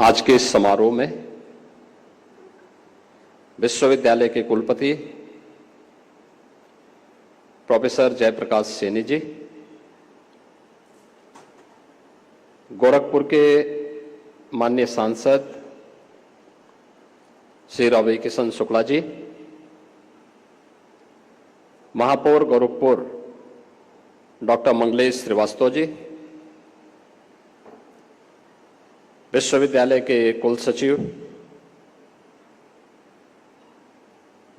आज के इस समारोह में विश्वविद्यालय के कुलपति प्रोफेसर जयप्रकाश सैनी जी, गोरखपुर के माननीय सांसद श्री रवि किशन शुक्ला जी, महापौर गोरखपुर डॉक्टर मंगलेश श्रीवास्तव जी, विश्वविद्यालय के कुल सचिव,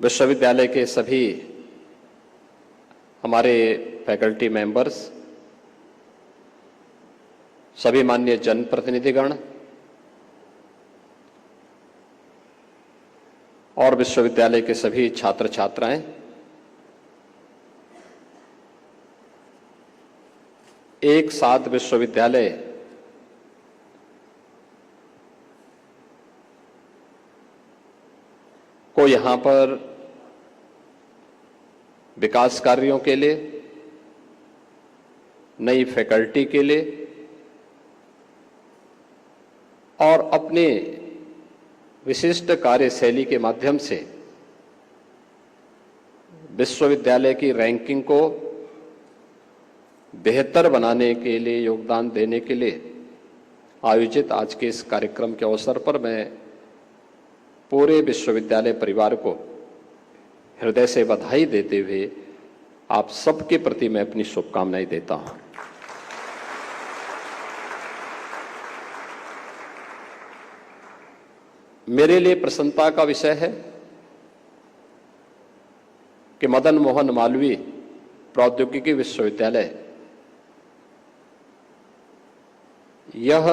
विश्वविद्यालय के सभी हमारे फैकल्टी मेंबर्स, सभी माननीय जनप्रतिनिधिगण और विश्वविद्यालय के सभी छात्र छात्राएं, एक साथ विश्वविद्यालय को यहां पर विकास कार्यों के लिए, नई फैकल्टी के लिए और अपने विशिष्ट कार्यशैली के माध्यम से विश्वविद्यालय की रैंकिंग को बेहतर बनाने के लिए, योगदान देने के लिए आयोजित आज के इस कार्यक्रम के अवसर पर मैं पूरे विश्वविद्यालय परिवार को हृदय से बधाई देते हुए आप सबके प्रति मैं अपनी शुभकामनाएं देता हूं। मेरे लिए प्रसन्नता का विषय है कि मदन मोहन मालवीय प्रौद्योगिकी विश्वविद्यालय यह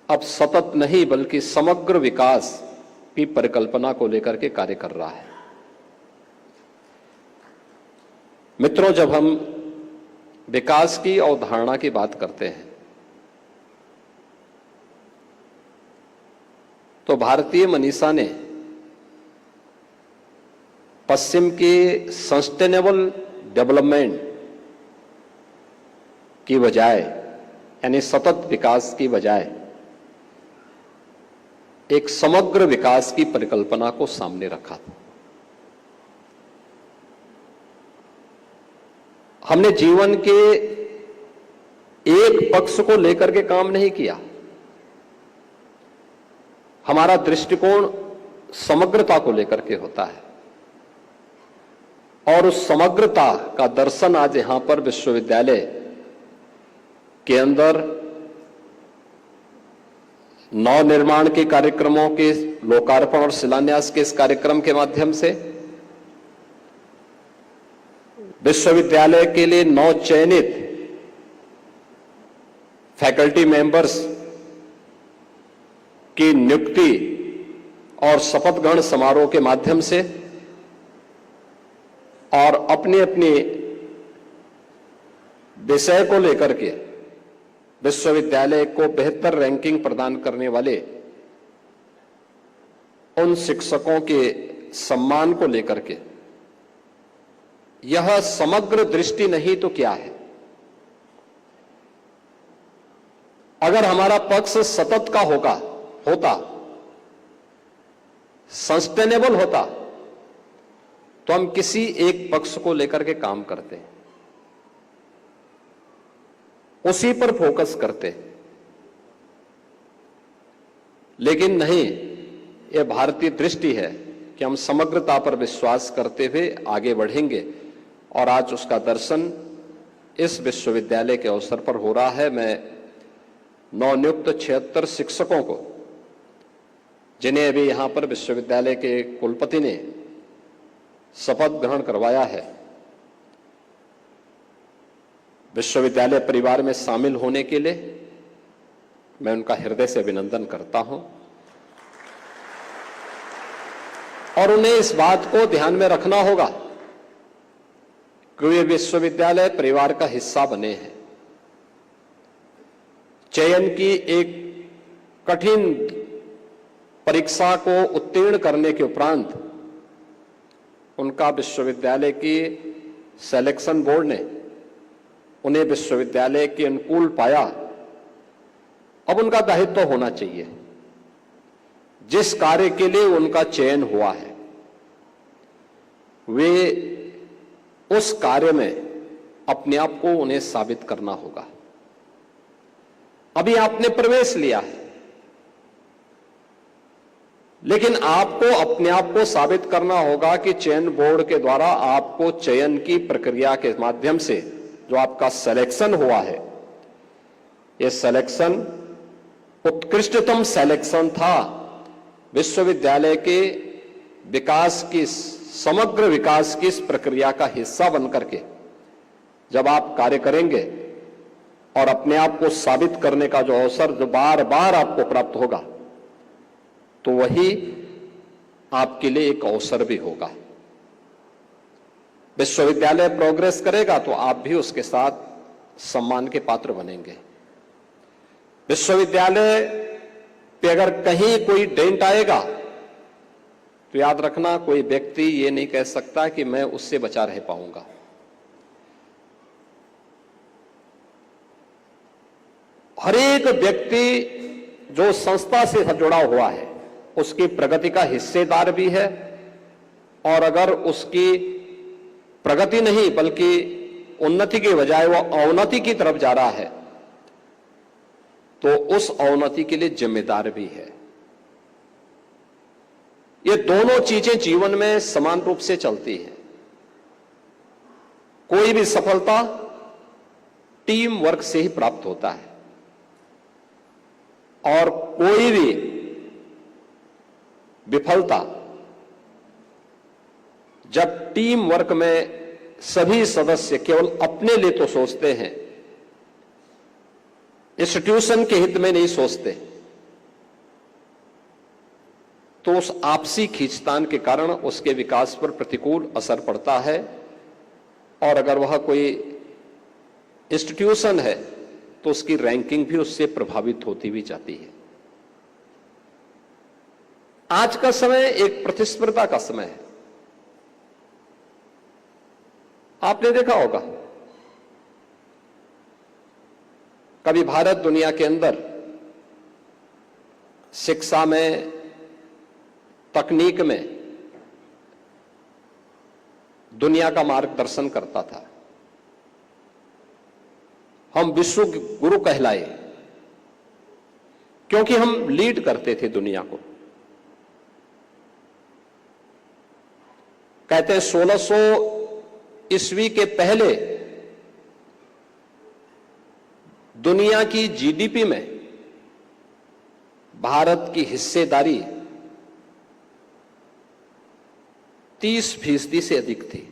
अब सतत नहीं बल्कि समग्र विकास की परिकल्पना को लेकर के कार्य कर रहा है। मित्रों, जब हम विकास की अवधारणा की बात करते हैं तो भारतीय मनीषा ने पश्चिम के सस्टेनेबल डेवलपमेंट की बजाय, यानी सतत विकास की बजाय एक समग्र विकास की परिकल्पना को सामने रखा था। हमने जीवन के एक पक्ष को लेकर के काम नहीं किया। हमारा दृष्टिकोण समग्रता को लेकर के होता है और उस समग्रता का दर्शन आज यहां पर विश्वविद्यालय के अंदर नव निर्माण के कार्यक्रमों के लोकार्पण और शिलान्यास के इस कार्यक्रम के माध्यम से, विश्वविद्यालय के लिए नव चयनित फैकल्टी मेंबर्स की नियुक्ति और शपथ ग्रहण समारोह के माध्यम से और अपने अपने विषय को लेकर के विश्वविद्यालय को बेहतर रैंकिंग प्रदान करने वाले उन शिक्षकों के सम्मान को लेकर के, यह समग्र दृष्टि नहीं तो क्या है? अगर हमारा पक्ष सतत का होता, सस्टेनेबल होता, तो हम किसी एक पक्ष को लेकर के काम करते हैं, उसी पर फोकस करते। लेकिन नहीं, यह भारतीय दृष्टि है कि हम समग्रता पर विश्वास करते हुए आगे बढ़ेंगे और आज उसका दर्शन इस विश्वविद्यालय के अवसर पर हो रहा है। मैं नवनियुक्त 76 शिक्षकों को, जिन्हें अभी यहां पर विश्वविद्यालय के कुलपति ने शपथ ग्रहण करवाया है, विश्वविद्यालय परिवार में शामिल होने के लिए मैं उनका हृदय से अभिनंदन करता हूं और उन्हें इस बात को ध्यान में रखना होगा कि वे विश्वविद्यालय परिवार का हिस्सा बने हैं। चयन की एक कठिन परीक्षा को उत्तीर्ण करने के उपरांत उनका विश्वविद्यालय की सिलेक्शन बोर्ड ने उन्हें विश्वविद्यालय के अनुकूल पाया, अब उनका दायित्व होना चाहिए जिस कार्य के लिए उनका चयन हुआ है वे उस कार्य में अपने आप को उन्हें साबित करना होगा। अभी आपने प्रवेश लिया है, लेकिन आपको अपने आप को साबित करना होगा कि चयन बोर्ड के द्वारा आपको चयन की प्रक्रिया के माध्यम से जो आपका सिलेक्शन हुआ है, यह सिलेक्शन उत्कृष्टतम सिलेक्शन था। विश्वविद्यालय के विकास की, समग्र विकास की इस प्रक्रिया का हिस्सा बनकर के जब आप कार्य करेंगे और अपने आप को साबित करने का जो अवसर जो बार बार आपको प्राप्त होगा, तो वही आपके लिए एक अवसर भी होगा। विश्वविद्यालय प्रोग्रेस करेगा तो आप भी उसके साथ सम्मान के पात्र बनेंगे। विश्वविद्यालय पे अगर कहीं कोई डेंट आएगा तो याद रखना, कोई व्यक्ति ये नहीं कह सकता कि मैं उससे बचा रह पाऊंगा। हर एक व्यक्ति जो संस्था से जुड़ा हुआ है उसकी प्रगति का हिस्सेदार भी है, और अगर उसकी प्रगति नहीं बल्कि उन्नति के बजाय वह अवनति की तरफ जा रहा है तो उस अवनति के लिए जिम्मेदार भी है। ये दोनों चीजें जीवन में समान रूप से चलती हैं। कोई भी सफलता टीम वर्क से ही प्राप्त होता है, और कोई भी विफलता जब टीम वर्क में सभी सदस्य केवल अपने लिए तो सोचते हैं, इंस्टीट्यूशन के हित में नहीं सोचते, तो उस आपसी खींचतान के कारण उसके विकास पर प्रतिकूल असर पड़ता है। और अगर वह कोई इंस्टीट्यूशन है तो उसकी रैंकिंग भी उससे प्रभावित होती भी जाती है। आज का समय एक प्रतिस्पर्धा का समय है। आपने देखा होगा, कभी भारत दुनिया के अंदर शिक्षा में, तकनीक में दुनिया का मार्गदर्शन करता था। हम विश्व गुरु कहलाए क्योंकि हम लीड करते थे दुनिया को। कहते हैं 1600 ईस्वी के पहले दुनिया की जीडीपी में भारत की हिस्सेदारी 30% से अधिक थी।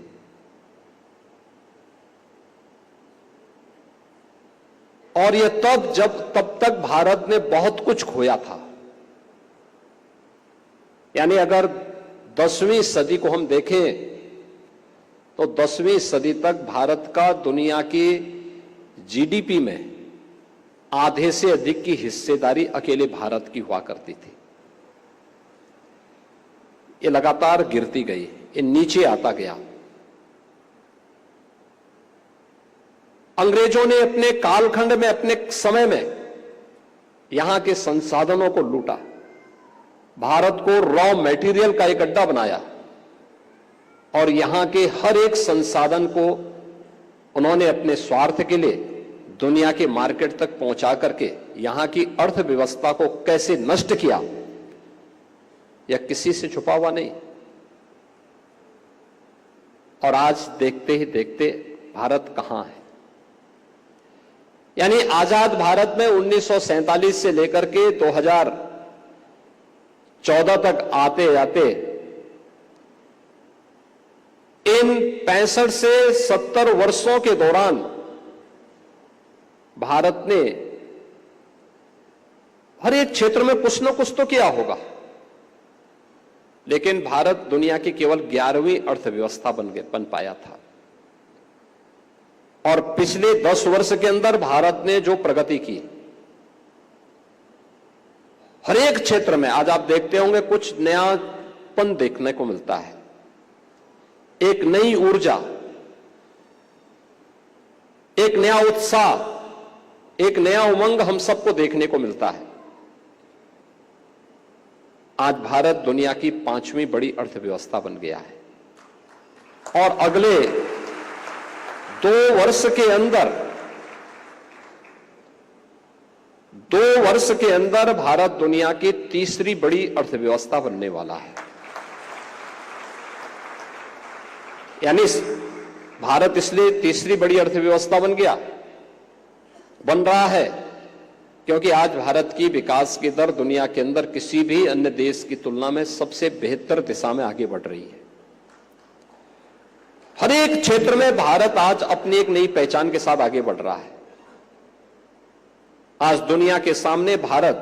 और यह तब तक भारत ने बहुत कुछ खोया था। यानी अगर 10वीं सदी को हम देखें तो 10वीं सदी तक भारत का दुनिया की जीडीपी में आधे से अधिक की हिस्सेदारी अकेले भारत की हुआ करती थी। ये लगातार गिरती गई, ये नीचे आता गया। अंग्रेजों ने अपने कालखंड में, अपने समय में यहां के संसाधनों को लूटा, भारत को रॉ मटेरियल का एक अड्डा बनाया, और यहां के हर एक संसाधन को उन्होंने अपने स्वार्थ के लिए दुनिया के मार्केट तक पहुंचा करके यहां की अर्थव्यवस्था को कैसे नष्ट किया, यह किसी से छुपा हुआ नहीं। और आज देखते ही देखते भारत कहां है। यानी आजाद भारत में 1947 से लेकर के 2014 तक आते जाते इन 65 से 70 वर्षों के दौरान भारत ने हर एक क्षेत्र में कुछ न कुछ तो किया होगा, लेकिन भारत दुनिया की केवल 11वीं अर्थव्यवस्था बन पाया था। और पिछले 10 वर्ष के अंदर भारत ने जो प्रगति की, हर एक क्षेत्र में आज आप देखते होंगे कुछ नयापन देखने को मिलता है, एक नई ऊर्जा, एक नया उत्साह, एक नया उमंग हम सबको देखने को मिलता है। आज भारत दुनिया की 5वीं बड़ी अर्थव्यवस्था बन गया है और अगले 2 वर्ष के अंदर भारत दुनिया की 3री बड़ी अर्थव्यवस्था बनने वाला है। यानी भारत इसलिए 3री बड़ी अर्थव्यवस्था बन रहा है क्योंकि आज भारत की विकास की दर दुनिया के अंदर किसी भी अन्य देश की तुलना में सबसे बेहतर दिशा में आगे बढ़ रही है। हर एक क्षेत्र में भारत आज अपनी एक नई पहचान के साथ आगे बढ़ रहा है। आज दुनिया के सामने भारत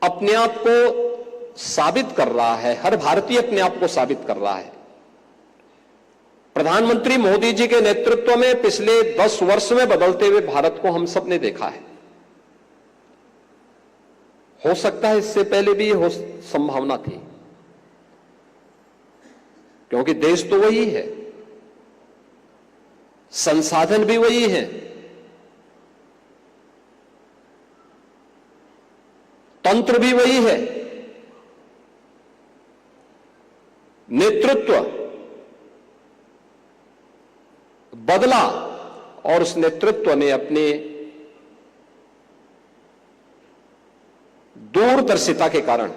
अपने आप को साबित कर रहा है, हर भारतीय अपने आप को साबित कर रहा है। प्रधानमंत्री मोदी जी के नेतृत्व में पिछले 10 वर्ष में बदलते हुए भारत को हम सब ने देखा है। हो सकता है इससे पहले भी हो संभावना थी, क्योंकि देश तो वही है, संसाधन भी वही है, तंत्र भी वही है, नेतृत्व बदला और उस नेतृत्व ने अपने दूरदर्शिता के कारण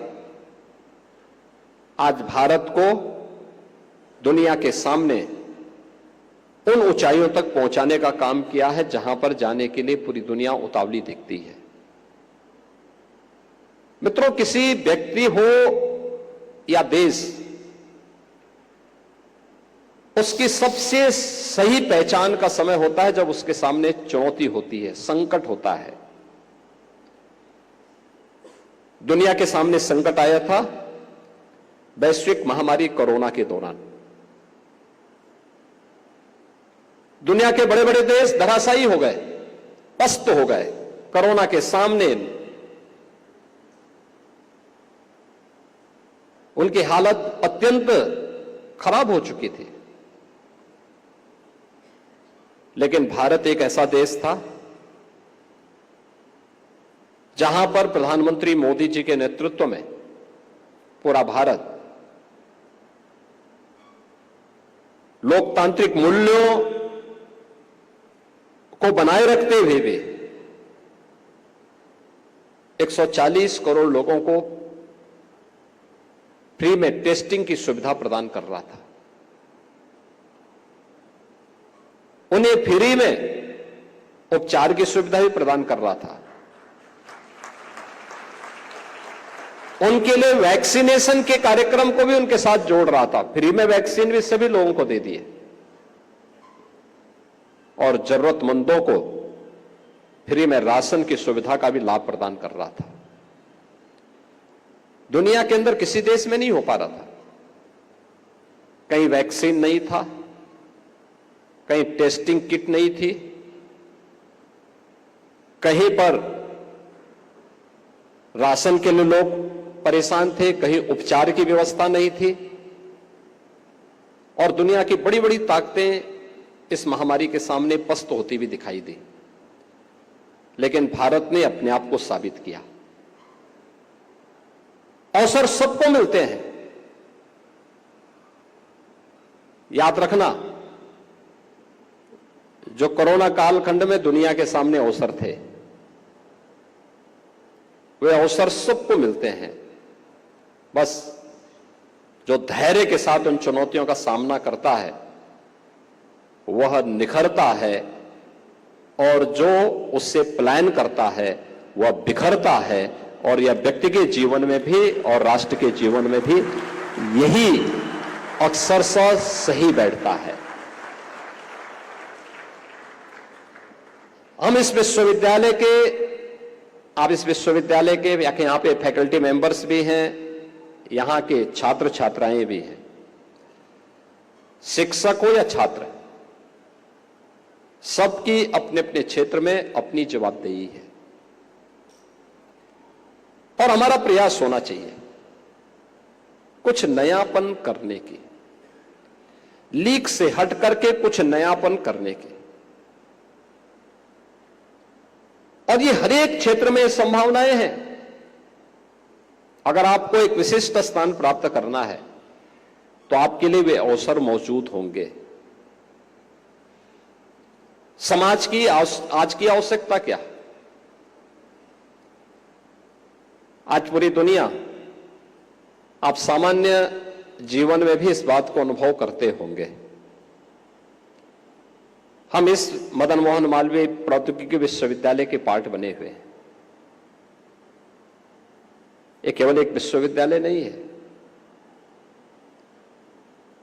आज भारत को दुनिया के सामने उन ऊंचाइयों तक पहुंचाने का काम किया है जहां पर जाने के लिए पूरी दुनिया उतावली दिखती है। मित्रों, किसी व्यक्ति हो या देश, उसकी सबसे सही पहचान का समय होता है जब उसके सामने चुनौती होती है, संकट होता है। दुनिया के सामने संकट आया था वैश्विक महामारी कोरोना के दौरान। दुनिया के बड़े बड़े देश धराशायी हो गए, पस्त हो गए कोरोना के सामने। उनकी हालत अत्यंत खराब हो चुकी थी। लेकिन भारत एक ऐसा देश था जहां पर प्रधानमंत्री मोदी जी के नेतृत्व में पूरा भारत लोकतांत्रिक मूल्यों को बनाए रखते हुए भी 140 करोड़ लोगों को फ्री में टेस्टिंग की सुविधा प्रदान कर रहा था। उन्हें फ्री में उपचार की सुविधा भी प्रदान कर रहा था। उनके लिए वैक्सीनेशन के कार्यक्रम को भी उनके साथ जोड़ रहा था। फ्री में वैक्सीन भी सभी लोगों को दे दिए और जरूरतमंदों को फ्री में राशन की सुविधा का भी लाभ प्रदान कर रहा था। दुनिया के अंदर किसी देश में नहीं हो पा रहा था। कहीं वैक्सीन नहीं था, कहीं टेस्टिंग किट नहीं थी, कहीं पर राशन के लिए लोग परेशान थे, कहीं उपचार की व्यवस्था नहीं थी। और दुनिया की बड़ी बड़ी ताकतें इस महामारी के सामने पस्त होती हुई दिखाई दी। लेकिन भारत ने अपने आप को साबित किया। अवसर सबको मिलते हैं, याद रखना। जो कोरोना कालखंड में दुनिया के सामने अवसर थे, वे अवसर सबको मिलते हैं। बस जो धैर्य के साथ उन चुनौतियों का सामना करता है वह निखरता है, और जो उससे प्लान करता है वह बिखरता है। और यह व्यक्ति के जीवन में भी और राष्ट्र के जीवन में भी यही अक्सरशः सही बैठता है। हम इस विश्वविद्यालय के, आप इस विश्वविद्यालय के यहाँ पे फैकल्टी मेंबर्स भी हैं, यहाँ के छात्र छात्राएं भी हैं। शिक्षक हो या छात्र, सबकी अपने अपने क्षेत्र में अपनी जवाबदेही है और हमारा प्रयास होना चाहिए कुछ नयापन करने की। लीक से हट करके कुछ नयापन करने की। और ये हर एक क्षेत्र में संभावनाएं हैं। अगर आपको एक विशिष्ट स्थान प्राप्त करना है तो आपके लिए वे अवसर मौजूद होंगे। समाज की आज की आवश्यकता क्या? आज पूरी दुनिया, आप सामान्य जीवन में भी इस बात को अनुभव करते होंगे। हम इस मदन मोहन मालवीय प्रौद्योगिकी विश्वविद्यालय के पार्ट बने हुए हैं। ये केवल एक विश्वविद्यालय नहीं है।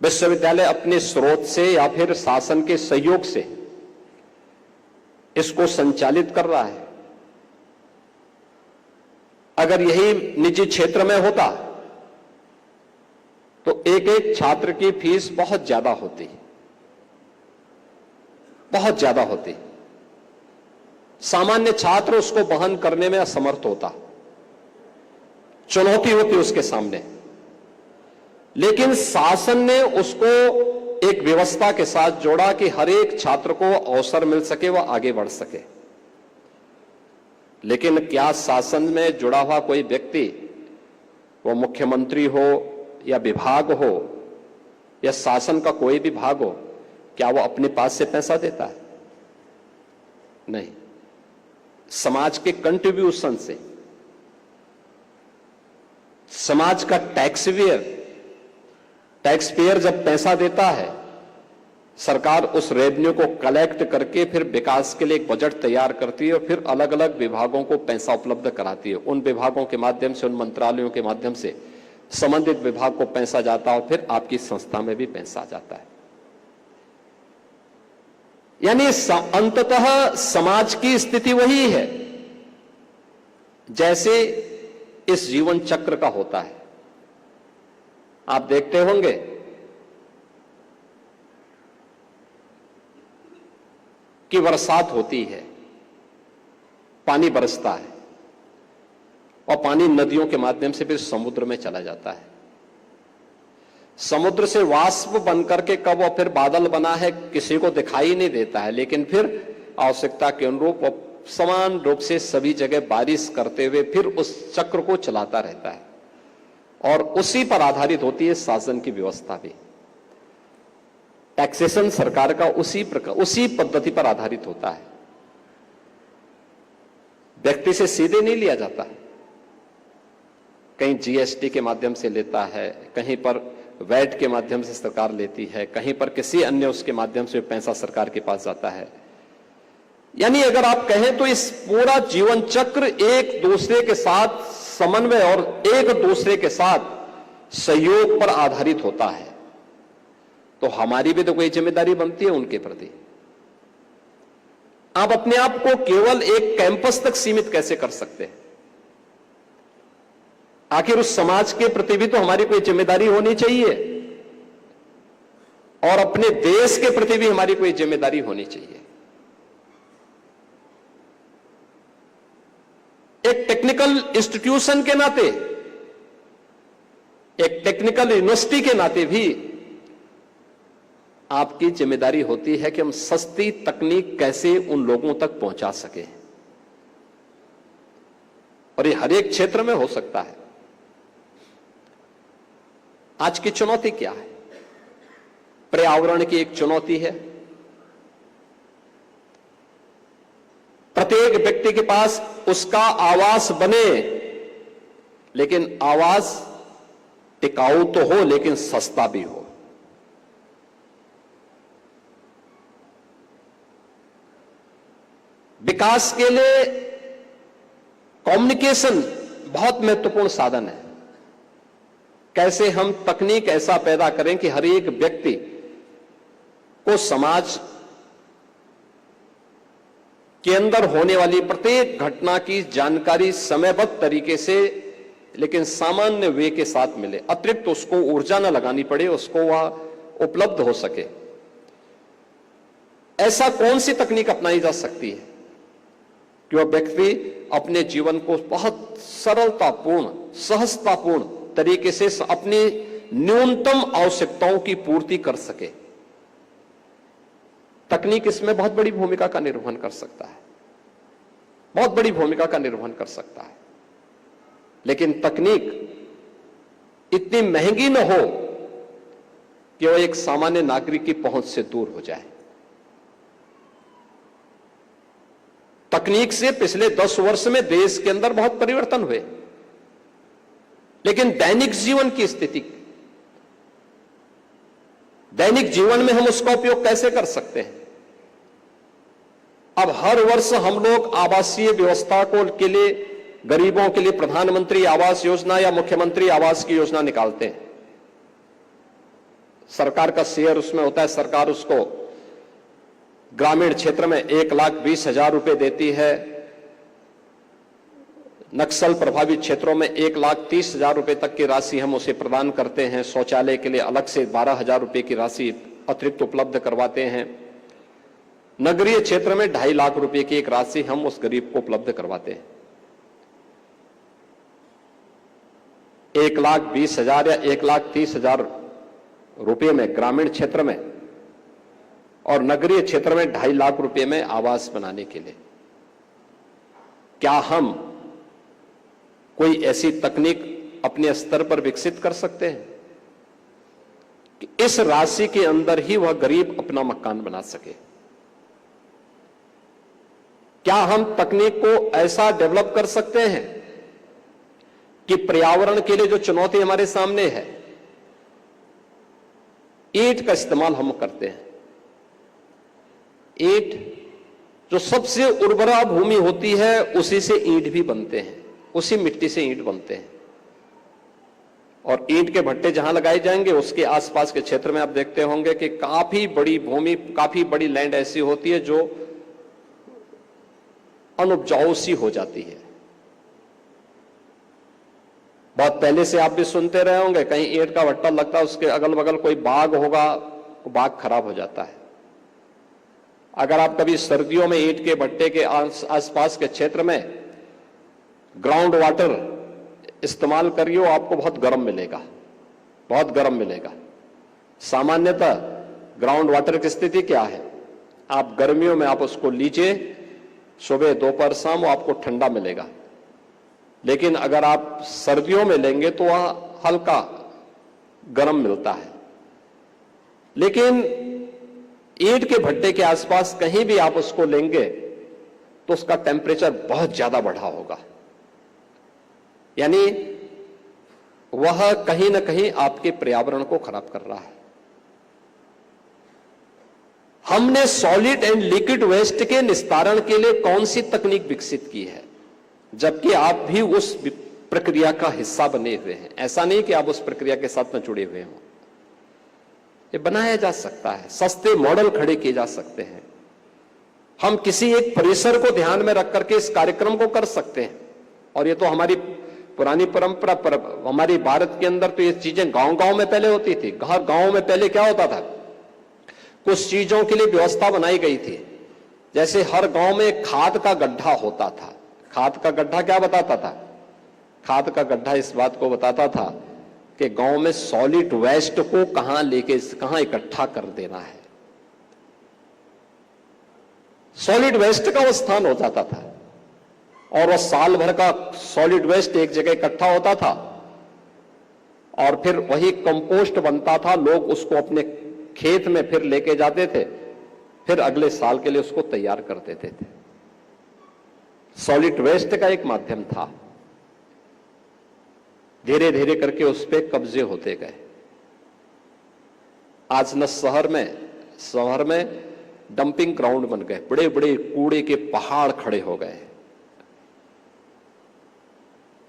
विश्वविद्यालय अपने स्रोत से या फिर शासन के सहयोग से इसको संचालित कर रहा है। अगर यही निजी क्षेत्र में होता तो एक एक छात्र की फीस बहुत ज्यादा होती, बहुत ज्यादा होती। सामान्य छात्र उसको वहन करने में असमर्थ होता, चुनौती होती उसके सामने। लेकिन शासन ने उसको एक व्यवस्था के साथ जोड़ा कि हर एक छात्र को अवसर मिल सके, वह आगे बढ़ सके। लेकिन क्या शासन में जुड़ा हुआ कोई व्यक्ति, वो मुख्यमंत्री हो या विभाग हो या शासन का कोई भी भाग हो, क्या वो अपने पास से पैसा देता है? नहीं। समाज के कंट्रीब्यूशन से, समाज का टैक्स पेयर जब पैसा देता है, सरकार उस रेवेन्यू को कलेक्ट करके फिर विकास के लिए एक बजट तैयार करती है और फिर अलग अलग विभागों को पैसा उपलब्ध कराती है। उन विभागों के माध्यम से, उन मंत्रालयों के माध्यम से संबंधित विभाग को पैसा जाता है और फिर आपकी संस्था में भी पैसा जाता है। यानी अंततः समाज की स्थिति वही है जैसे इस जीवन चक्र का होता है। आप देखते होंगे कि बरसात होती है, पानी बरसता है और पानी नदियों के माध्यम से फिर समुद्र में चला जाता है। समुद्र से वाष्प बनकर के कब और फिर बादल बना है किसी को दिखाई नहीं देता है, लेकिन फिर आवश्यकता के अनुरूप समान रूप से सभी जगह बारिश करते हुए फिर उस चक्र को चलाता रहता है। और उसी पर आधारित होती है शासन की व्यवस्था भी। टैक्सेशन सरकार का उसी पद्धति पर आधारित होता है। व्यक्ति से सीधे नहीं लिया जाता, कहीं जीएसटी के माध्यम से लेता है, कहीं पर वैट के माध्यम से सरकार लेती है, कहीं पर किसी अन्य उसके माध्यम से पैसा सरकार के पास जाता है। यानी अगर आप कहें तो इस पूरा जीवन चक्र एक दूसरे के साथ समन्वय और एक दूसरे के साथ सहयोग पर आधारित होता है। तो हमारी भी तो कोई जिम्मेदारी बनती है उनके प्रति। आप अपने आप को केवल एक कैंपस तक सीमित कैसे कर सकते हैं? आखिर उस समाज के प्रति भी तो हमारी कोई जिम्मेदारी होनी चाहिए और अपने देश के प्रति भी हमारी कोई जिम्मेदारी होनी चाहिए। एक टेक्निकल इंस्टीट्यूशन के नाते, एक टेक्निकल यूनिवर्सिटी के नाते भी आपकी जिम्मेदारी होती है कि हम सस्ती तकनीक कैसे उन लोगों तक पहुंचा सके। और ये हर एक क्षेत्र में हो सकता है। आज की चुनौती क्या है? पर्यावरण की एक चुनौती है। प्रत्येक व्यक्ति के पास उसका आवास बने, लेकिन आवास टिकाऊ तो हो लेकिन सस्ता भी हो। विकास के लिए कम्युनिकेशन बहुत महत्वपूर्ण साधन है। कैसे हम तकनीक ऐसा पैदा करें कि हर एक व्यक्ति को समाज के अंदर होने वाली प्रत्येक घटना की जानकारी समयबद्ध तरीके से लेकिन सामान्य वे के साथ मिले, अतिरिक्त उसको ऊर्जा न लगानी पड़े, उसको वह उपलब्ध हो सके। ऐसा कौन सी तकनीक अपनाई जा सकती है कि वह व्यक्ति अपने जीवन को बहुत सरलतापूर्ण, सहजतापूर्ण तरीके से अपनी न्यूनतम आवश्यकताओं की पूर्ति कर सके? तकनीक इसमें बहुत बड़ी भूमिका का निर्वहन कर सकता है, बहुत बड़ी भूमिका का निर्वहन कर सकता है। लेकिन तकनीक इतनी महंगी न हो कि वो एक सामान्य नागरिक की पहुंच से दूर हो जाए। तकनीक से पिछले 10 वर्ष में देश के अंदर बहुत परिवर्तन हुए, लेकिन दैनिक जीवन की स्थिति, दैनिक जीवन में हम उसका उपयोग कैसे कर सकते हैं? अब हर वर्ष हम लोग आवासीय व्यवस्था को के लिए, गरीबों के लिए प्रधानमंत्री आवास योजना या मुख्यमंत्री आवास की योजना निकालते हैं। सरकार का शेयर उसमें होता है, सरकार उसको ग्रामीण क्षेत्र में 1,20,000 रुपए देती है, नक्सल प्रभावित क्षेत्रों में 1,30,000 रुपए तक की राशि हम उसे प्रदान करते हैं। शौचालय के लिए अलग से 12,000 रुपए की राशि अतिरिक्त उपलब्ध करवाते हैं। नगरीय क्षेत्र में 2.5 लाख रुपए की एक राशि हम उस गरीब को उपलब्ध करवाते हैं। 1,20,000 या 1,30,000 रुपए में ग्रामीण क्षेत्र में और नगरीय क्षेत्र में 2.5 लाख रुपए में आवास बनाने के लिए। क्या हम कोई ऐसी तकनीक अपने स्तर पर विकसित कर सकते हैं कि इस राशि के अंदर ही वह गरीब अपना मकान बना सके? क्या हम तकनीक को ऐसा डेवलप कर सकते हैं कि पर्यावरण के लिए जो चुनौती हमारे सामने है, ईंट का इस्तेमाल हम करते हैं। ईंट जो सबसे उर्वरा भूमि होती है, उसी से ईंट भी बनते हैं, उसी मिट्टी से ईंट बनते हैं। और ईंट के भट्टे जहां लगाए जाएंगे उसके आसपास के क्षेत्र में आप देखते होंगे कि काफी बड़ी भूमि, काफी बड़ी लैंड ऐसी होती है जो अनुपजाऊ सी हो जाती है। बहुत पहले से आप भी सुनते रहे होंगे, कहीं ईंट का भट्टा लगता है, उसके अगल बगल कोई बाग होगा, वो बाग खराब हो जाता है। अगर आप कभी सर्दियों में ईंट के भट्टे के आसपास के क्षेत्र में ग्राउंड वाटर इस्तेमाल करिए, आपको बहुत गर्म मिलेगा, बहुत गर्म मिलेगा। सामान्यतः ग्राउंड वाटर की स्थिति क्या है? आप गर्मियों में आप उसको लीजिए, सुबह दोपहर शाम वो आपको ठंडा मिलेगा। लेकिन अगर आप सर्दियों में लेंगे तो वह हल्का गर्म मिलता है। लेकिन ईंट के भट्टे के आसपास कहीं भी आप उसको लेंगे तो उसका टेम्परेचर बहुत ज्यादा बढ़ा होगा, यानी वह कहीं ना कहीं आपके पर्यावरण को खराब कर रहा है। हमने सॉलिड एंड लिक्विड वेस्ट के निस्तारण के लिए कौन सी तकनीक विकसित की है, जबकि आप भी उस प्रक्रिया का हिस्सा बने हुए हैं? ऐसा नहीं कि आप उस प्रक्रिया के साथ न जुड़े हुए हों। ये बनाया जा सकता है, सस्ते मॉडल खड़े किए जा सकते हैं। हम किसी एक परिसर को ध्यान में रख करके इस कार्यक्रम को कर सकते हैं। और ये तो हमारी पुरानी परंपरा पर, हमारी भारत के अंदर तो ये चीजें गांव-गांव में पहले होती थी। हर गांव में पहले क्या होता था, कुछ चीजों के लिए व्यवस्था बनाई गई थी। जैसे हर गांव में खाद का गड्ढा होता था। खाद का गड्ढा क्या बताता था? खाद का गड्ढा इस बात को बताता था कि गांव में सॉलिड वेस्ट को कहां इकट्ठा कर देना है। सॉलिड वेस्ट का वो स्थान हो जाता था और वह साल भर का सॉलिड वेस्ट एक जगह इकट्ठा होता था और फिर वही कंपोस्ट बनता था। लोग उसको अपने खेत में फिर लेके जाते थे, फिर अगले साल के लिए उसको तैयार कर देते थे। सॉलिड वेस्ट का एक माध्यम था। धीरे धीरे करके उस पे कब्जे होते गए। आज न शहर में डंपिंग ग्राउंड बन गए, बड़े बड़े कूड़े के पहाड़ खड़े हो गए।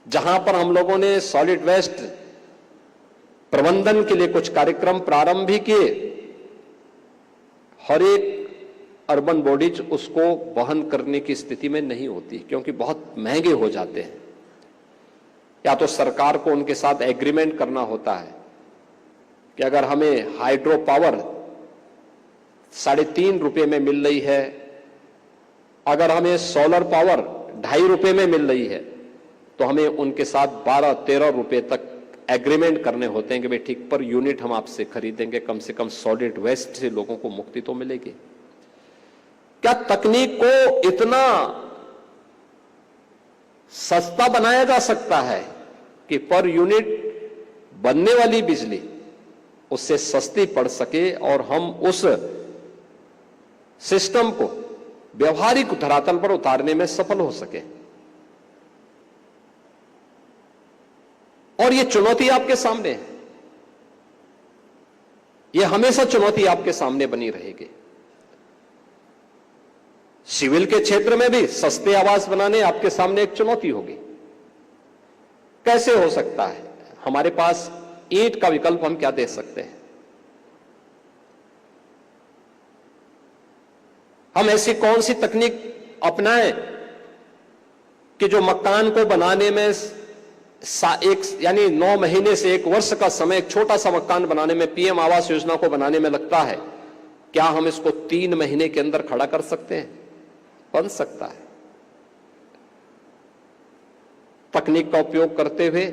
जहां पर हम लोगों ने सॉलिड वेस्ट प्रबंधन के लिए कुछ कार्यक्रम प्रारंभ भी किए, हर एक अर्बन बॉडीज उसको वहन करने की स्थिति में नहीं होती, क्योंकि बहुत महंगे हो जाते हैं। या तो सरकार को उनके साथ एग्रीमेंट करना होता है कि अगर हमें हाइड्रो पावर 3.5 रुपए में मिल रही है, अगर हमें सोलर पावर 2.5 रुपए में मिल रही है, तो हमें उनके साथ 12-13 रुपए तक एग्रीमेंट करने होते हैं कि भाई ठीक पर यूनिट हम आपसे खरीदेंगे, कम से कम सॉलिड वेस्ट से लोगों को मुक्ति तो मिलेगी। क्या तकनीक को इतना सस्ता बनाया जा सकता है कि पर यूनिट बनने वाली बिजली उससे सस्ती पड़ सके और हम उस सिस्टम को व्यवहारिक धरातल पर उतारने में सफल हो सके? और यह चुनौती आपके सामने है, यह हमेशा चुनौती आपके सामने बनी रहेगी। सिविल के क्षेत्र में भी सस्ते आवास बनाने आपके सामने एक चुनौती होगी। कैसे हो सकता है? हमारे पास ईंट का विकल्प हम क्या दे सकते हैं? हम ऐसी कौन सी तकनीक अपनाएं कि जो मकान को बनाने में यानी 9 महीने से 1 वर्ष का समय एक छोटा सा मकान बनाने में, पीएम आवास योजना को बनाने में लगता है, क्या हम इसको 3 महीने के अंदर खड़ा कर सकते हैं? बन सकता है। तकनीक का उपयोग करते हुए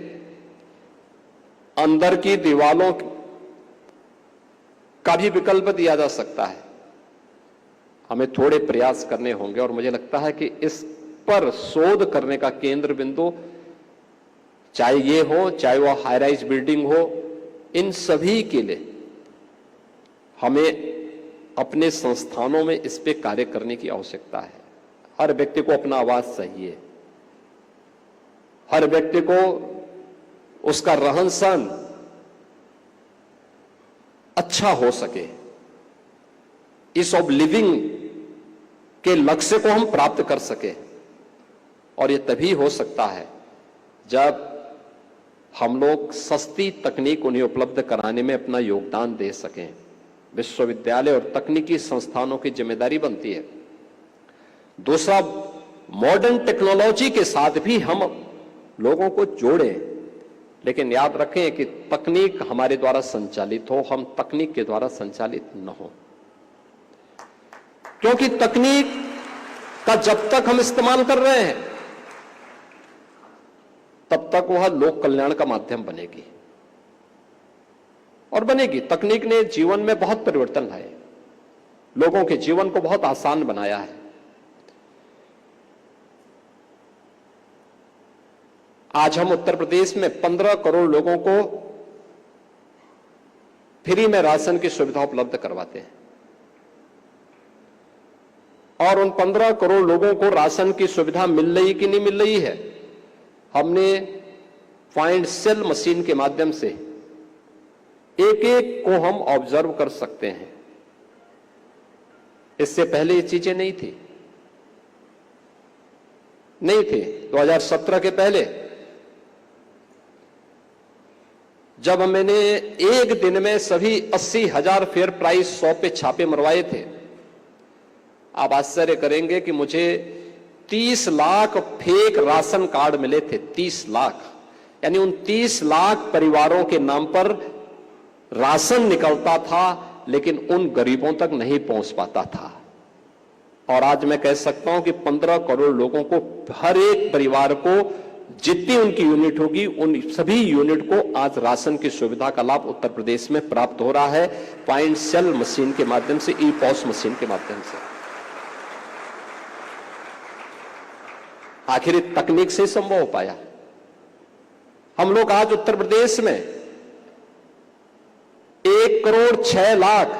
अंदर की दीवारों का भी विकल्प दिया जा सकता है। हमें थोड़े प्रयास करने होंगे और मुझे लगता है कि इस पर शोध करने का केंद्र बिंदु, चाहे ये हो, चाहे वो हाई राइज बिल्डिंग हो, इन सभी के लिए हमें अपने संस्थानों में इस पे कार्य करने की आवश्यकता है। हर व्यक्ति को अपना आवास चाहिए, हर व्यक्ति को उसका रहन सहन अच्छा हो सके, ईज ऑफ लिविंग के लक्ष्य को हम प्राप्त कर सके। और यह तभी हो सकता है जब हम लोग सस्ती तकनीक उन्हें उपलब्ध कराने में अपना योगदान दे सकें। विश्वविद्यालय और तकनीकी संस्थानों की जिम्मेदारी बनती है। दूसरा, मॉडर्न टेक्नोलॉजी के साथ भी हम लोगों को जोड़ें, लेकिन याद रखें कि तकनीक हमारे द्वारा संचालित हो, हम तकनीक के द्वारा संचालित न हो। क्योंकि तकनीक का जब तक हम इस्तेमाल कर रहे हैं तब तक वह लोक कल्याण का माध्यम बनेगी और बनेगी। तकनीक ने जीवन में बहुत परिवर्तन लाए, लोगों के जीवन को बहुत आसान बनाया है। आज हम उत्तर प्रदेश में 15 करोड़ लोगों को फ्री में राशन की सुविधा उपलब्ध करवाते हैं और उन 15 करोड़ लोगों को राशन की सुविधा मिल रही कि नहीं मिल रही है, हमने फाइंड सेल मशीन के माध्यम से एक एक को हम ऑब्जर्व कर सकते हैं। इससे पहले ये चीजें नहीं थी 2017 के पहले जब मैंने एक दिन में सभी 80,000 फेयर प्राइस 100 पे छापे मरवाए थे, आप आश्चर्य करेंगे कि मुझे 30 लाख फेक राशन कार्ड मिले थे। 30 लाख, यानी उन 30 लाख परिवारों के नाम पर राशन निकलता था लेकिन उन गरीबों तक नहीं पहुंच पाता था। और आज मैं कह सकता हूं कि 15 करोड़ लोगों को, हर एक परिवार को जितनी उनकी यूनिट होगी उन सभी यूनिट को आज राशन की सुविधा का लाभ उत्तर प्रदेश में प्राप्त हो रहा है, फाइंड सेल मशीन के माध्यम से, ई पॉस मशीन के माध्यम से। आखिर तकनीक से संभव हो पाया। हम लोग आज उत्तर प्रदेश में 1 करोड़ 6 लाख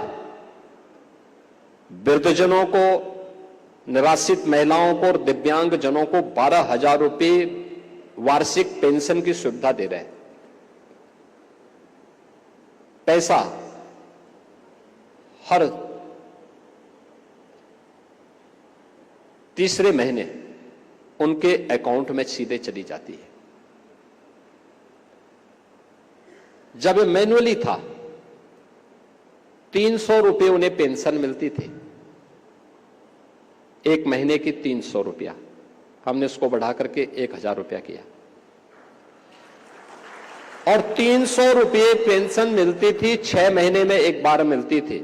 वृद्धजनों को, निराश्रित महिलाओं को और दिव्यांग जनों को 12,000 रुपए वार्षिक पेंशन की सुविधा दे रहे हैं। पैसा हर तीसरे महीने उनके अकाउंट में सीधे चली जाती है। जब ये मैन्युअली था 300 रुपए उन्हें पेंशन मिलती थी, 1 महीने की 300 रुपया, हमने उसको बढ़ा करके 1,000 रुपया किया और 300 रुपये पेंशन मिलती थी, 6 महीने में एक बार मिलती थी।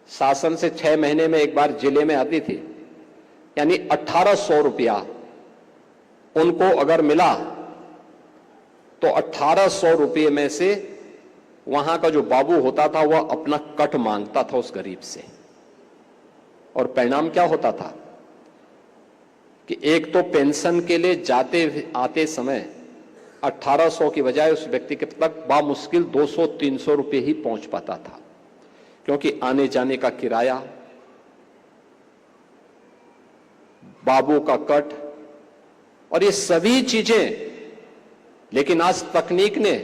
शासन से 6 महीने में एक बार जिले में आती थी, यानी 1,800 रुपया उनको अगर मिला तो 1,800 रुपये में से वहां का जो बाबू होता था वह अपना कट मांगता था उस गरीब से। और परिणाम क्या होता था कि एक तो पेंशन के लिए जाते आते समय 1800 की बजाय उस व्यक्ति के तक बामुश्किल 200-300 रुपए ही पहुंच पाता था, क्योंकि आने जाने का किराया, बाबू का कट और ये सभी चीजें। लेकिन आज तकनीक ने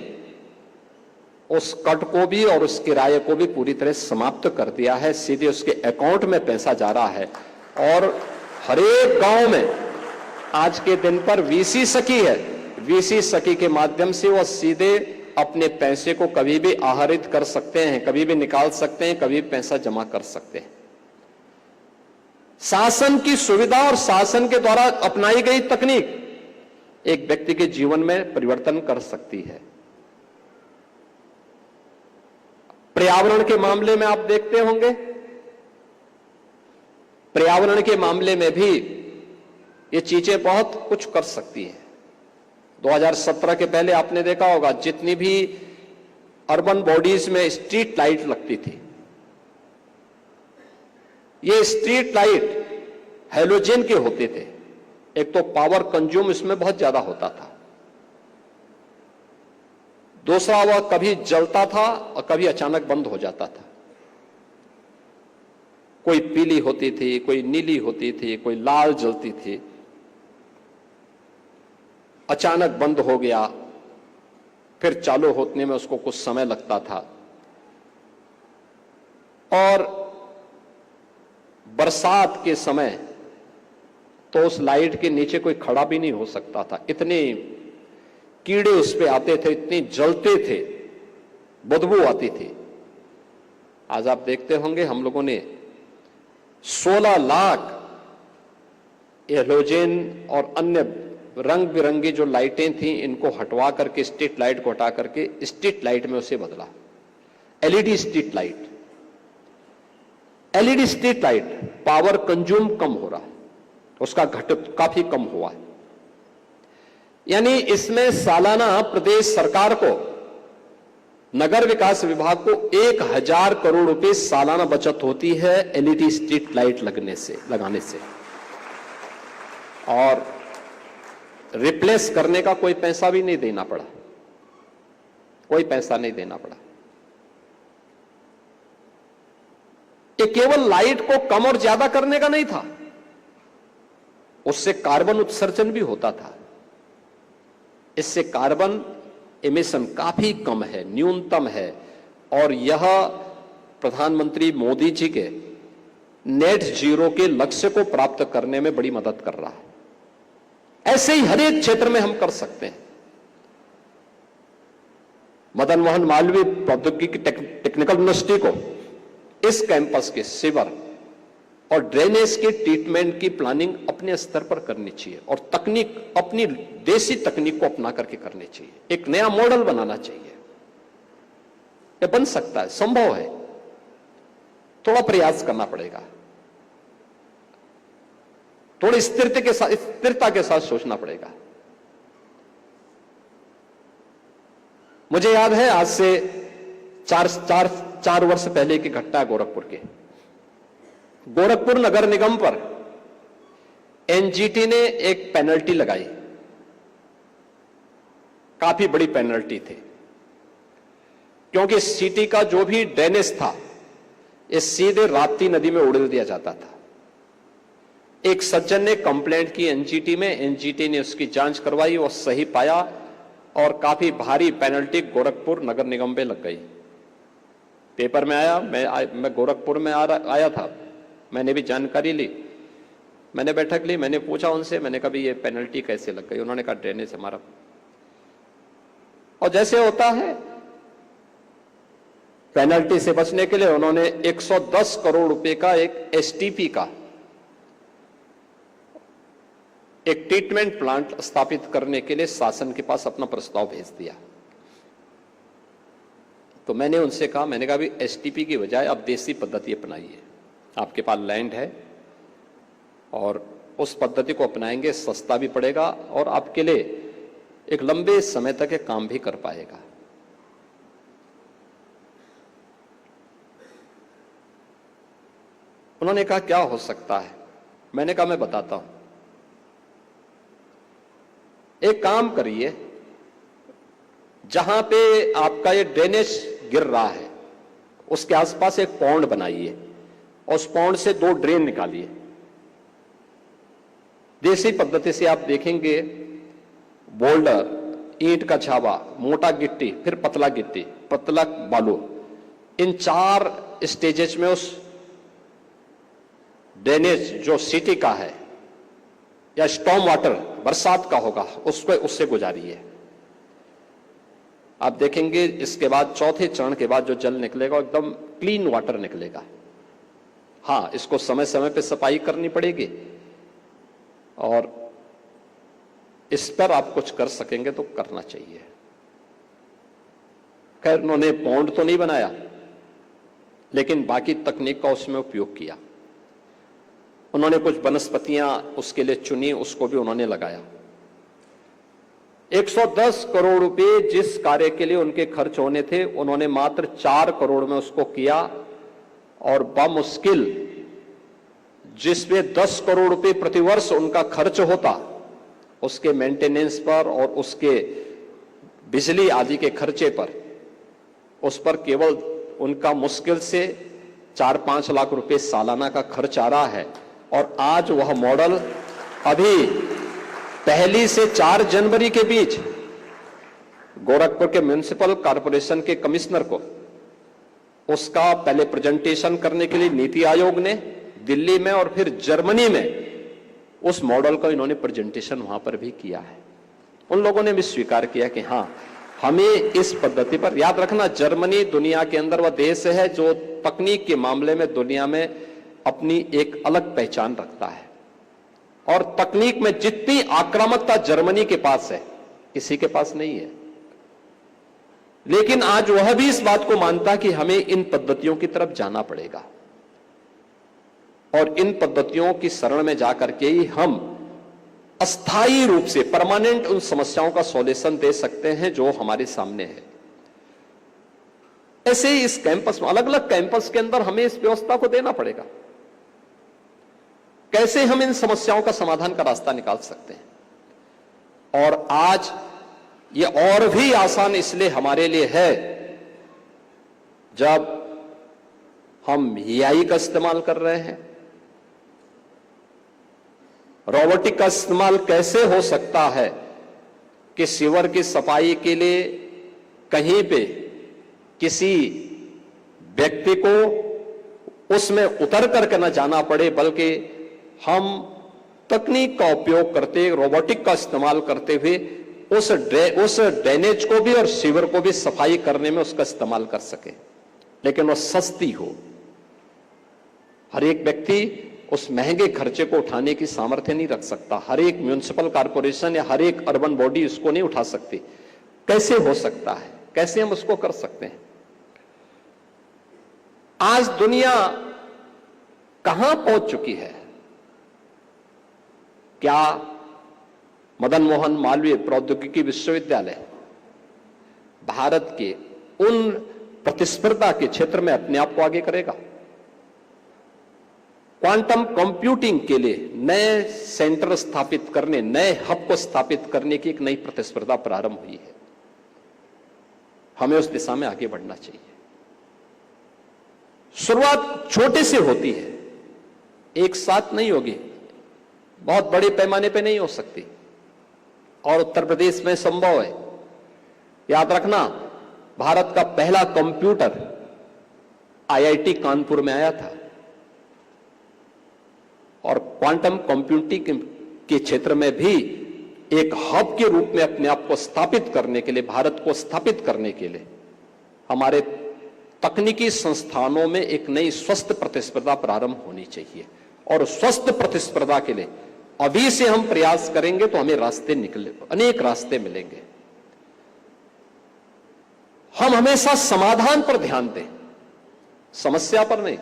उस कट को भी और उस किराए को भी पूरी तरह समाप्त कर दिया है। सीधे उसके अकाउंट में पैसा जा रहा है और हर एक गांव में आज के दिन पर वीसी सखी है। वीसी सखी के माध्यम से वो सीधे अपने पैसे को कभी भी आहरित कर सकते हैं, कभी भी निकाल सकते हैं, कभी भी पैसा जमा कर सकते हैं। शासन की सुविधा और शासन के द्वारा अपनाई गई तकनीक एक व्यक्ति के जीवन में परिवर्तन कर सकती है। पर्यावरण के मामले में आप देखते होंगे, पर्यावरण के मामले में भी ये चीजें बहुत कुछ कर सकती हैं। 2017 के पहले आपने देखा होगा जितनी भी अर्बन बॉडीज में स्ट्रीट लाइट लगती थी, ये स्ट्रीट लाइट हैलोजन के होते थे। एक तो पावर कंज्यूम इसमें बहुत ज्यादा होता था, दूसरा वह कभी जलता था और कभी अचानक बंद हो जाता था। कोई पीली होती थी, कोई नीली होती थी, कोई लाल जलती थी, अचानक बंद हो गया, फिर चालू होने में उसको कुछ समय लगता था। और बरसात के समय तो उस लाइट के नीचे कोई खड़ा भी नहीं हो सकता था, इतने कीड़े उस पे आते थे, इतने जलते थे, बदबू आती थी। आज आप देखते होंगे हम लोगों ने 16 लाख हैलोजन और अन्य रंग बिरंगी जो लाइटें थी इनको हटवा करके, स्ट्रीट लाइट को हटा करके स्ट्रीट लाइट में उसे बदला, LED street light. LED street light power consume कम हो रहा है, उसका घटक काफी कम हुआ है। यानी इसमें सालाना प्रदेश सरकार को, नगर विकास विभाग को 1000 करोड़ रुपए सालाना बचत होती है एलईडी स्ट्रीट लाइट लगाने से। और रिप्लेस करने का कोई पैसा भी नहीं देना पड़ा, कोई पैसा नहीं देना पड़ा। ये केवल लाइट को कम और ज्यादा करने का नहीं था, उससे कार्बन उत्सर्जन भी होता था। इससे कार्बन एमिशन काफी कम है, न्यूनतम है, और यह प्रधानमंत्री मोदी जी के नेट जीरो के लक्ष्य को प्राप्त करने में बड़ी मदद कर रहा है। ऐसे ही हर एक क्षेत्र में हम कर सकते हैं। मदन मोहन मालवीय प्रौद्योगिकी टेक्निकल यूनिवर्सिटी को इस कैंपस के सीवर और ड्रेनेज के ट्रीटमेंट की प्लानिंग अपने स्तर पर करनी चाहिए और तकनीक, अपनी देसी तकनीक को अपना करके करनी चाहिए। एक नया मॉडल बनाना चाहिए। यह बन सकता है, संभव है, थोड़ा प्रयास करना पड़ेगा, थोड़ी स्थिरता के साथ सोचना पड़ेगा। मुझे याद है आज से चार वर्ष पहले की घटना है गोरखपुर नगर निगम पर एनजीटी ने एक पेनल्टी लगाई, काफी बड़ी पेनल्टी थी, क्योंकि सिटी का जो भी ड्रेनेज था ये सीधे राप्ती नदी में उड़ेल दिया जाता था। एक सज्जन ने कंप्लेंट की एनजीटी में, एनजीटी ने उसकी जांच करवाई, वो सही पाया और काफी भारी पेनल्टी गोरखपुर नगर निगम पे लग गई। पेपर में आया, मैं गोरखपुर में आया था, मैंने भी जानकारी ली, मैंने बैठक ली, मैंने पूछा उनसे, मैंने कहा ये पेनल्टी कैसे लग गई? उन्होंने कहा ड्रेनेज हमारा। और जैसे होता है पेनल्टी से बचने के लिए उन्होंने 110 करोड़ रुपए का एक एसटीपी का एक ट्रीटमेंट प्लांट स्थापित करने के लिए शासन के पास अपना प्रस्ताव भेज दिया। तो मैंने उनसे कहा, मैंने कहा भी एसटीपी की बजाय आप देसी पद्धति अपनाइए, आपके पास लैंड है और उस पद्धति को अपनाएंगे, सस्ता भी पड़ेगा और आपके लिए एक लंबे समय तक ये काम भी कर पाएगा। उन्होंने कहा क्या हो सकता है? मैंने कहा मैं बताता हूं। एक काम करिए, जहां पे आपका ये ड्रेनेज गिर रहा है उसके आसपास एक पौंड बनाइए और उस पौंड से 2 ड्रेन निकालिए। देसी पद्धति से आप देखेंगे, बोल्डर, ईंट का छावा, मोटा गिट्टी, फिर पतला गिट्टी, पतला बालू, इन 4 स्टेजेस में उस ड्रेनेज जो सिटी का है या स्टॉर्म वाटर बरसात का होगा उससे गुजारिए। आप देखेंगे इसके बाद चौथे चरण के बाद जो जल निकलेगा एकदम क्लीन वाटर निकलेगा। हां, इसको समय समय पे सफाई करनी पड़ेगी और इस पर आप कुछ कर सकेंगे तो करना चाहिए। खैर, उन्होंने पौंड तो नहीं बनाया, लेकिन बाकी तकनीक का उसमें उपयोग किया। उन्होंने कुछ वनस्पतियां उसके लिए चुनी, उसको भी उन्होंने लगाया। 110 करोड़ रुपए जिस कार्य के लिए उनके खर्च होने थे, उन्होंने मात्र 4 करोड़ में उसको किया और बमुश्किल जिसमें 10 करोड़ रुपए प्रतिवर्ष उनका खर्च होता, उसके मेंटेनेंस पर और उसके बिजली आदि के खर्चे पर, उस पर केवल उनका मुश्किल से 4-5 लाख रुपए सालाना का खर्च आ रहा है। और आज वह मॉडल अभी 1 से 4 जनवरी के बीच गोरखपुर के म्युनिसिपल कॉर्पोरेशन के कमिश्नर को उसका पहले प्रेजेंटेशन करने के लिए नीति आयोग ने दिल्ली में और फिर जर्मनी में उस मॉडल का इन्होंने प्रेजेंटेशन वहां पर भी किया है। उन लोगों ने भी स्वीकार किया कि हां, हमें इस पद्धति पर, याद रखना, जर्मनी दुनिया के अंदर वह देश है जो तकनीक के मामले में दुनिया में अपनी एक अलग पहचान रखता है और तकनीक में जितनी आक्रामकता जर्मनी के पास है किसी के पास नहीं है। लेकिन आज वह भी इस बात को मानता कि हमें इन पद्धतियों की तरफ जाना पड़ेगा और इन पद्धतियों की शरण में जाकर के ही हम अस्थायी रूप से परमानेंट उन समस्याओं का सॉल्यूशन दे सकते हैं जो हमारे सामने है। ऐसे ही इस कैंपस में, अलग अलग कैंपस के अंदर हमें इस व्यवस्था को देना पड़ेगा। कैसे हम इन समस्याओं का समाधान का रास्ता निकाल सकते हैं। और आज ये और भी आसान इसलिए हमारे लिए है जब हम एआई का इस्तेमाल कर रहे हैं। रोबोटिक का इस्तेमाल कैसे हो सकता है कि सीवर की सफाई के लिए कहीं पे किसी व्यक्ति को उसमें उतर करके न जाना पड़े, बल्कि हम तकनीक का उपयोग करते, रोबोटिक का इस्तेमाल करते हुए उस ड्रेनेज को भी और सीवर को भी सफाई करने में उसका इस्तेमाल कर सके, लेकिन वह सस्ती हो। हर एक व्यक्ति उस महंगे खर्चे को उठाने की सामर्थ्य नहीं रख सकता। हर एक म्युनिसिपल कॉर्पोरेशन या हर एक अर्बन बॉडी इसको नहीं उठा सकती। कैसे हो सकता है, कैसे हम उसको कर सकते हैं? आज दुनिया कहां पहुंच चुकी है? क्या मदन मोहन मालवीय प्रौद्योगिकी विश्वविद्यालय भारत के उन प्रतिस्पर्धा के क्षेत्र में अपने आप को आगे करेगा? क्वांटम कंप्यूटिंग के लिए नए सेंटर स्थापित करने, नए हब को स्थापित करने की एक नई प्रतिस्पर्धा प्रारंभ हुई है। हमें उस दिशा में आगे बढ़ना चाहिए। शुरुआत छोटे से होती है, एक साथ नहीं होगी, बहुत बड़े पैमाने पे नहीं हो सकती, और उत्तर प्रदेश में संभव है। याद रखना, भारत का पहला कंप्यूटर आईआईटी कानपुर में आया था और क्वांटम कंप्यूटिंग के क्षेत्र में भी एक हब के रूप में अपने आप को स्थापित करने के लिए, भारत को स्थापित करने के लिए हमारे तकनीकी संस्थानों में एक नई स्वस्थ प्रतिस्पर्धा प्रारंभ होनी चाहिए। और स्वस्थ प्रतिस्पर्धा के लिए अभी से हम प्रयास करेंगे तो हमें रास्ते निकले, अनेक रास्ते मिलेंगे। हम हमेशा समाधान पर ध्यान दें, समस्या पर नहीं।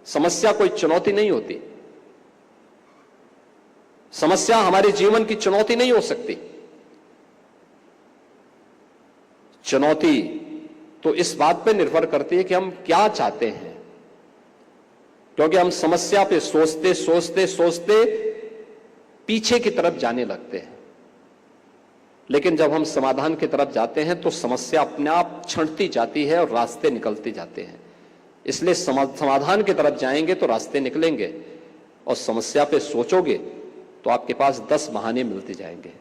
समस्या कोई चुनौती नहीं होती, समस्या हमारे जीवन की चुनौती नहीं हो सकती। चुनौती तो इस बात पर निर्भर करती है कि हम क्या चाहते हैं, क्योंकि हम समस्या पे सोचते सोचते सोचते पीछे की तरफ जाने लगते हैं, लेकिन जब हम समाधान की तरफ जाते हैं तो समस्या अपने आप छंटती जाती है और रास्ते निकलते जाते हैं। इसलिए समाधान की तरफ जाएंगे तो रास्ते निकलेंगे, और समस्या पे सोचोगे तो आपके पास 10 बहाने मिलते जाएंगे।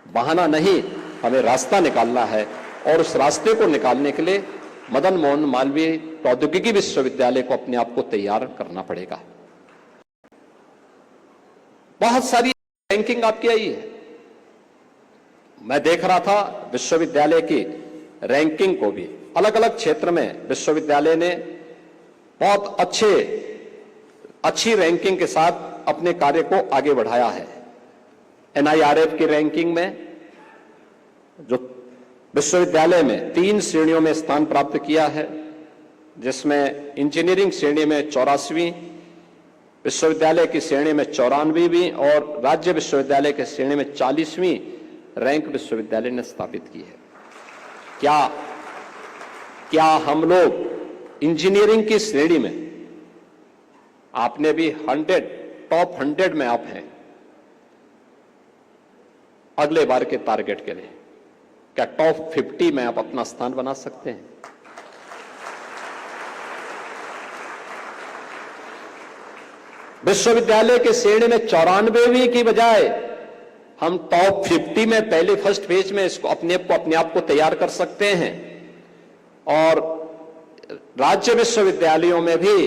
बहाना नहीं, हमें रास्ता निकालना है, और उस रास्ते को निकालने के लिए मदन मोहन मालवीय प्रौद्योगिकी विश्वविद्यालय को अपने आप को तैयार करना पड़ेगा। बहुत सारी रैंकिंग आपकी आई है, मैं देख रहा था विश्वविद्यालय की रैंकिंग को भी, अलग अलग क्षेत्र में विश्वविद्यालय ने बहुत अच्छी रैंकिंग के साथ अपने कार्य को आगे बढ़ाया है। NIRF की रैंकिंग में जो विश्वविद्यालय में 3 श्रेणियों में स्थान प्राप्त किया है, जिसमें इंजीनियरिंग श्रेणी में 84वीं, विश्वविद्यालय की श्रेणी में 94वीं और राज्य विश्वविद्यालय के श्रेणी में 40वीं रैंक विश्वविद्यालय ने स्थापित की है। क्या हम लोग इंजीनियरिंग की श्रेणी में, आपने भी टॉप 100 में आप हैं अगले बार के टारगेट के लिए, क्या टॉप 50 में आप अपना स्थान बना सकते हैं? विश्वविद्यालय के श्रेणी में 94वीं की बजाय हम टॉप 50 में पहले फर्स्ट पेज में इसको अपने आप को तैयार कर सकते हैं। और राज्य विश्वविद्यालयों में भी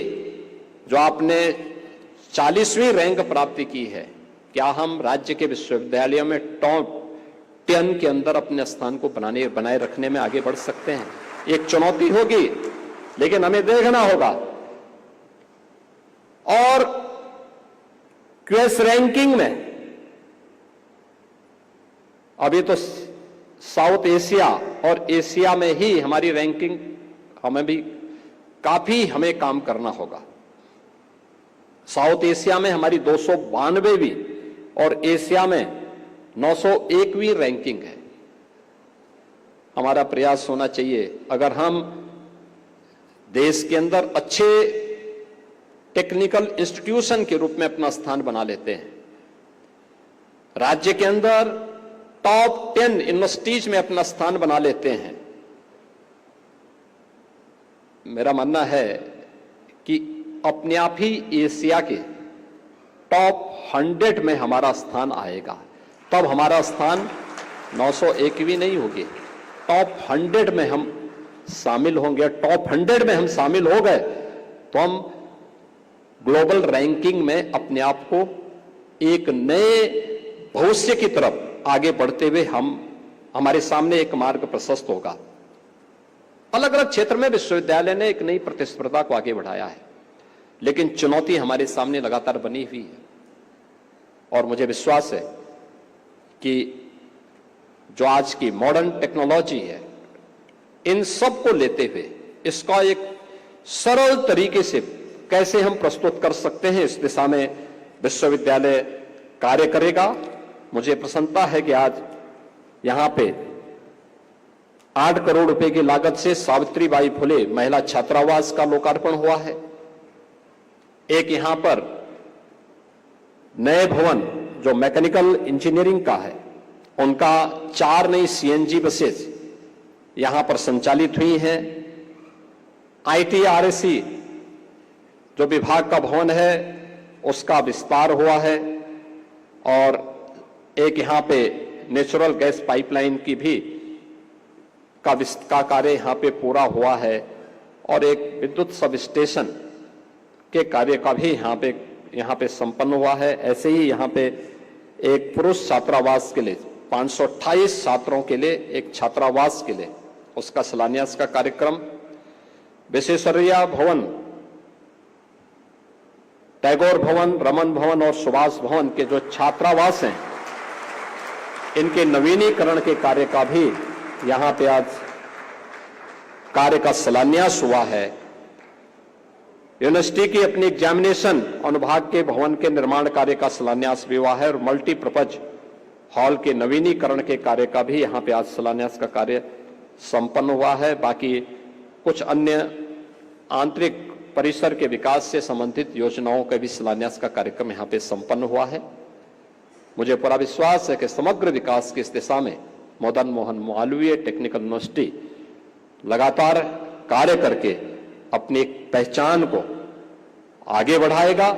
जो आपने 40वीं रैंक प्राप्ति की है, क्या हम राज्य के विश्वविद्यालयों में टॉप 10 के अंदर अपने स्थान को बनाए रखने में आगे बढ़ सकते हैं? एक चुनौती होगी, लेकिन हमें देखना होगा। और क्वेस रैंकिंग में अभी तो साउथ एशिया और एशिया में ही हमारी रैंकिंग, हमें काम करना होगा। साउथ एशिया में हमारी 292वीं और एशिया में 901वीं रैंकिंग है। हमारा प्रयास होना चाहिए, अगर हम देश के अंदर अच्छे टेक्निकल इंस्टीट्यूशन के रूप में अपना स्थान बना लेते हैं, राज्य के अंदर टॉप 10 यूनिवर्सिटीज में अपना स्थान बना लेते हैं, मेरा मानना है कि अपने आप ही एशिया के टॉप 100 में हमारा स्थान आएगा। तब हमारा स्थान 901वीं नहीं होगी, टॉप 100 में हम शामिल होंगे। टॉप 100 में हम शामिल हो गए तो हम ग्लोबल रैंकिंग में अपने आप को एक नए भविष्य की तरफ आगे बढ़ते हुए हमारे सामने एक मार्ग प्रशस्त होगा। अलग अलग क्षेत्र में विश्वविद्यालय ने एक नई प्रतिस्पर्धा को आगे बढ़ाया है, लेकिन चुनौती हमारे सामने लगातार बनी हुई है। और मुझे विश्वास है कि जो आज की मॉडर्न टेक्नोलॉजी है, इन सब को लेते हुए इसका एक सरल तरीके से कैसे हम प्रस्तुत कर सकते हैं, इस दिशा में विश्वविद्यालय कार्य करेगा। मुझे प्रसन्नता है कि आज यहां पे 8 करोड़ रुपए की लागत से सावित्रीबाई फुले महिला छात्रावास का लोकार्पण हुआ है। एक यहां पर नए भवन जो मैकेनिकल इंजीनियरिंग का है, उनका 4 नई CNG बसेस यहां पर संचालित हुई हैं। ITRC जो विभाग का भवन है, उसका विस्तार हुआ है, और एक यहां पे नेचुरल गैस पाइपलाइन की भी का कार्य यहां पे पूरा हुआ है, और एक विद्युत सब स्टेशन के कार्य का भी यहां पे संपन्न हुआ है। ऐसे ही यहां पे एक पुरुष छात्रावास के लिए 528 छात्रों के लिए एक छात्रावास के लिए उसका शिलान्यास का कार्यक्रम, विश्वेश्वरैया भवन, टैगोर भवन, रमन भवन और सुभाष भवन के जो छात्रावास हैं, इनके नवीनीकरण के कार्य का भी यहां पे आज कार्य का शिलान्यास हुआ है। यूनिवर्सिटी की अपनी एग्जामिनेशन अनुभाग के भवन के निर्माण कार्य का शिलान्यास भी हुआ है, और मल्टीपर्पज हॉल के नवीनीकरण के कार्य का भी यहां पे आज शिलान्यास का कार्य संपन्न हुआ है। बाकी कुछ अन्य आंतरिक परिसर के विकास से संबंधित योजनाओं का भी शिलान्यास का कार्यक्रम यहां पे संपन्न हुआ है। मुझे पूरा विश्वास है कि समग्र विकास की इस दिशा में मदन मोहन मालवीय टेक्निकल यूनिवर्सिटी लगातार कार्य करके अपनी पहचान को आगे बढ़ाएगा।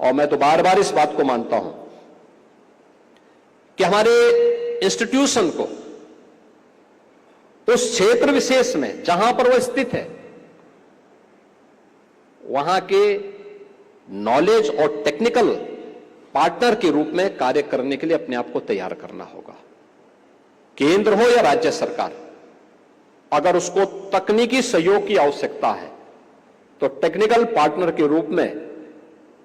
और मैं तो बार बार इस बात को मानता हूं कि हमारे इंस्टीट्यूशन को उस क्षेत्र विशेष में जहां पर वह स्थित है वहां के नॉलेज और टेक्निकल पार्टनर के रूप में कार्य करने के लिए अपने आप को तैयार करना होगा। केंद्र हो या राज्य सरकार, अगर उसको तकनीकी सहयोग की आवश्यकता है तो टेक्निकल पार्टनर के रूप में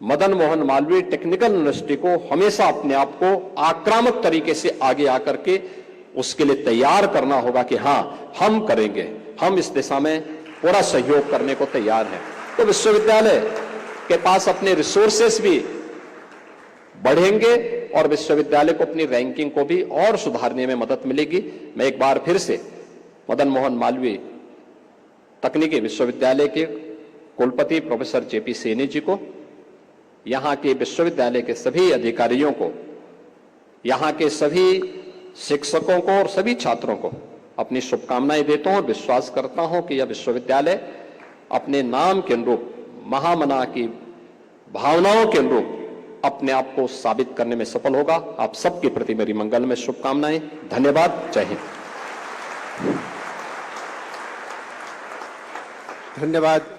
मदन मोहन मालवीय टेक्निकल यूनिवर्सिटी को हमेशा अपने आप को आक्रामक तरीके से आगे आकर के उसके लिए तैयार करना होगा कि हां हम करेंगे, हम इस दिशा में पूरा सहयोग करने को तैयार हैं। तो विश्वविद्यालय के पास अपने रिसोर्सेस भी बढ़ेंगे और विश्वविद्यालय को अपनी रैंकिंग को भी और सुधारने में मदद मिलेगी। मैं एक बार फिर से मदन मोहन मालवीय तकनीकी विश्वविद्यालय के कुलपति प्रोफेसर जेपी सैनी जी को, यहां के विश्वविद्यालय के सभी अधिकारियों को, यहां के सभी शिक्षकों को और सभी छात्रों को अपनी शुभकामनाएं देता हूं और विश्वास करता हूं कि यह विश्वविद्यालय अपने नाम के अनुरूप, महामना की भावनाओं के अनुरूप अपने आप को साबित करने में सफल होगा। आप सबके प्रति मेरी मंगल में शुभकामनाएं। धन्यवाद। जय हिंद। धन्यवाद।